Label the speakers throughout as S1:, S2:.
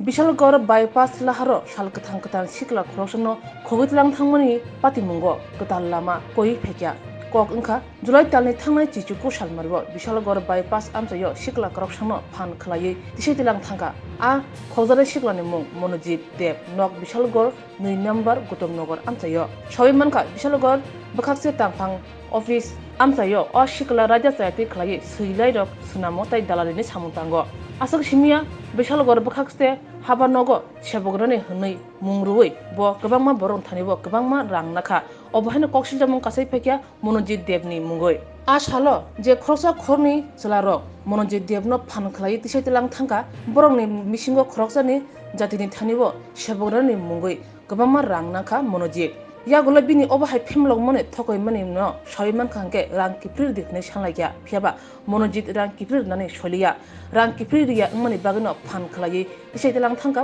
S1: Bishalgarh bypass লাহারো সালকথাं कथां सिख्ला खरसनो खगैतलां थांमोननि पातिमुंगो गोदान लामा कई फेकिया कक ओंखा जुलाइ दाननि थांनाय जिजुकु सालमारिबो बिशालगड़ बाइपास आमचायो सिख्ला खरसनो फान खलायै दिसैतलां थांगा आ खौजानाय सिख्लानि मुं मनजित देब नक बिशालगड़ 2 नम्बर गौतमनगर आमचायो सबै मानखा बिशालगड़ बखाकसे तांफां अफिस आमचायो अ सिख्ला राजा चायति खलायै सैलाय रक सुनामो ताइ दालालिनि सामुंतांगो आसक सिमिया बिशालगड़ बखाकसे हाबा नगो सेबग्रानि हनै मुंरुयै बो गोबांमा बरं थानिबो गोबांमा रां नाखा अबहायनो कक्सिलजामुं कासै फेकिया मनजित देबनि मुंगै आ सालो जे खरसा खरनि चलारक मनजित देबनो फान खलायै दिसैतलां थांगा बरंनि मिसिंगो खरकसानि जातिनि थानिबो सेबग्रानि मुंगै गोबांमा रां नाखा मनजित यागुला बिनि अबहाय फेमलग मने थकय मने न सबै मानखांके रां किफ्रिर दिखने सानलायया फियाबा मनजित रां किफ्रिर नानै सलिया रां किफ्रिरिया मने बागनो फान खलायै दिसैतलां थांगा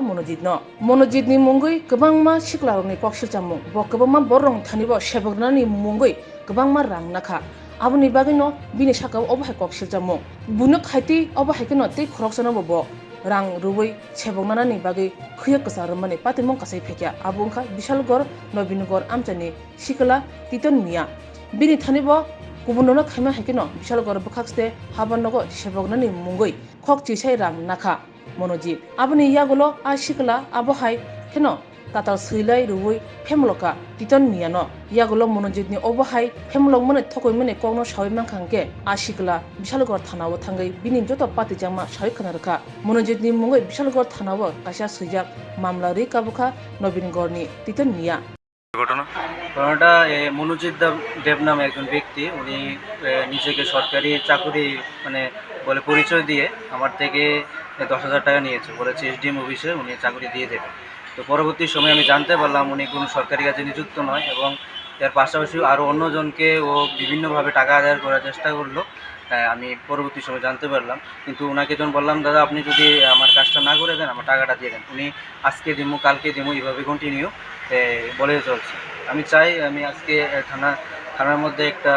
S1: मनजितनि मुंगै गोबांमा सिख्लारनि कक्सिलजामुं बो गोबांमा बरं थानिबो सेबग्रानि मुंगै गोबांमा रां नाखा आबुनि बागैनो बिनि साकाव अबहाय कक्सिलजामुं बुनो खायति अबहायखनो तै खरकसानो बो रां रुबै सेबगनानि बागै खैया कसार माने पातिमं कासै फेकिया आबुंखा बिशालगड़ नबीनगर आमचानि सिखला तितन मिया बिनि थानिबो गुबुननो खायमा हायकिनो बिशालगड़ बखाकसे हाबानगो सेबगनानि मुंगै खक चिसाय रां नाखा मनजित आबुनि यागुलो आ सिखला आबहाय केनो ताताल सैलाय रुबै फेमलका तितन मियानो यागुलो मनजितनि अबहाय फेमलक मने थकय मने कौनो सबै मानखांके आ सिखला बिशालगड़ थानावो थांगै बिनि जत पातिजामा सबै खोनारखा मनजितनि मुंगै बिशालगड़ थानावो कासिया सैजाक मामला रै काबुखा नबीनगरनि तितन मिया
S2: ঘটনাটা মনোজিৎ দেব নামে একজন ব্যক্তি উনি নিজেকে সরকারি চাকুরি মানে বলে পরিচয় দিয়ে আমার থেকে 10,000 টাকা নিয়েছে বলেছে এসডিএম অফিসে উনি চাকরি দিয়ে দেবে তো পরবর্তী সময়ে আমি জানতে পারলাম উনি কোনো সরকারি কাজে নিযুক্ত নয় এবং এর পাশাপাশি আরও অন্যজনকে ও বিভিন্নভাবে টাকা আদায় করার চেষ্টা করলো আমি পরবর্তী সময় জানতে পারলাম কিন্তু ওনাকে যখন বললাম দাদা আপনি যদি আমার কাজটা না করে দেন আমার টাকাটা দিয়ে দেন উনি আজকে দিমু কালকে দিমু এইভাবে কন্টিনিউ বলে চলছে আমি চাই আমি আজকে থানার মধ্যে একটা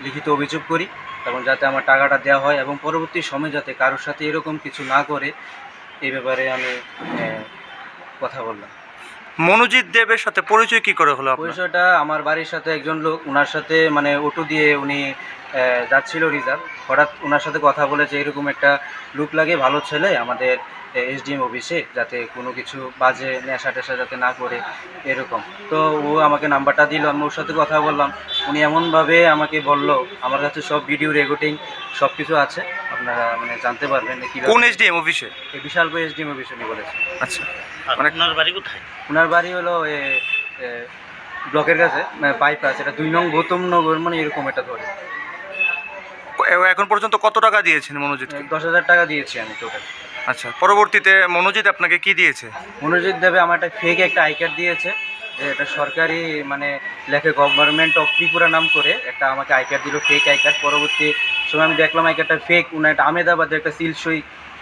S2: লিখিত অভিযোগ করি এবং যাতে আমার টাকাটা দেওয়া হয় এবং পরবর্তী সময় যাতে কারোর সাথে এরকম কিছু না করে এই ব্যাপারে আমি কথা বললাম।
S3: মনোজিৎ দেবের সাথে পরিচয় কি করে হলো?
S2: পরিচয়টা আমার বাড়ির সাথে একজন লোক ওনার সাথে মানে অটো দিয়ে উনি যাচ্ছিল রিজার্ভ হঠাৎ ওনার সাথে কথা বলেছে এরকম একটা লুক লাগে ভালো ছেলে আমাদের এসডিএম অফিসে যাতে কোনো কিছু বাজে নেশা টেশা যাতে না করে এরকম তো ও আমাকে নাম্বারটা দিল আমি ওর সাথে কথা বললাম উনি এমনভাবে আমাকে বললো আমার কাছে সব ভিডিও রেকর্ডিং সব কিছু আছে আপনারা মানে জানতে পারবেন
S3: কোন এসডিএম অফিসে?
S2: বিশালগড় এসডিএম অফিসে উনি বলেছে।
S3: আচ্ছা মানে
S2: ওনার বাড়ি কোথায়? ওনার বাড়ি হলো ব্লকের কাছে মানে বাইপাস এটা 2 নং গৌতমনগর মানে এরকম একটা ধরে।
S3: এখন পর্যন্ত কত টাকা দিয়েছেন মনোজিৎকে?
S2: 10,000 টাকা দিয়েছি আমি টোটাল।
S3: আচ্ছা পরবর্তীতে মনোজিৎ আপনাকে কি দিয়েছে?
S2: মনোজিৎ দেবে আমার একটা ফেক একটা আই কার্ড দিয়েছে যে এটা সরকারি মানে লেখে গভর্নমেন্ট অফ ত্রিপুরা নাম করে একটা আমাকে আই কার্ড দিল ফেক আই কার্ড পরবর্তী সময় আমি দেখলাম আই কার্ডটা ফেক উনি একটা আমেদাবাদের একটা সিল সই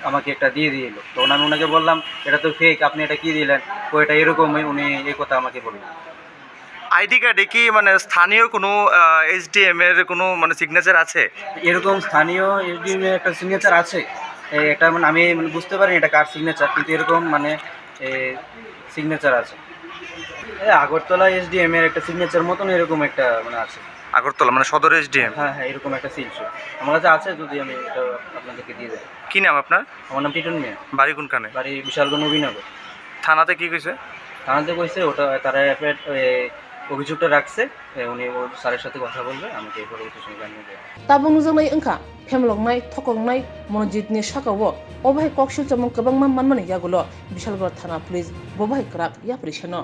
S2: আমাকে একটা দিয়ে দিল তো আমি ওনাকে বললাম এটা তো ফেক আপনি এটা কি দিলেন ও এটা এরকমই উনি এই কথা আমাকে বললেন।
S3: আইডি কার্ডে কি মানে স্থানীয় কোনো এসডিএম এর কোনো মানে সিগনেচার আছে?
S2: এরকম স্থানীয় এসডিএম এর একটা সিগনেচার আছে এটা মানে আমি মানে বুঝতে পারিনি এটা কার সিগনেচার কিন্তু এরকম মানে সিগনেচার আছে আগরতলা এসডিএম এর একটা সিগনেচার মতন এরকম একটা মানে আছে
S3: আগরতলা মানে সদর এসডিএম?
S2: হ্যাঁ হ্যাঁ এরকম একটা সিল আমার কাছে আছে যদি আমি এটা আপনাদেরকে দিয়ে দেয়।
S3: কি নাম আপনার?
S2: আমার নাম টিটন মিয়া।
S3: বাড়ি কোনখানে?
S2: বাড়ি বিশালগড় নবীনগর।
S3: থানাতে কি কইছে?
S2: থানাতে কইছে ওটা তারা অভিযোগটা রাখছে উনি ওর স্যারের সাথে কথা বলবে আমাকে পরবর্তী সময় জানিয়ে দেবে।
S1: ताबुं नुजोंनाय ओंखा फेमलंनाय थकंनाय मनजितनि साकावो अबहाय कक्सिलजामुं गोबांमा मानमानि यागुलो बिशालगड़ थाना पुलिस बबहाय क्राक याप्रिसेनो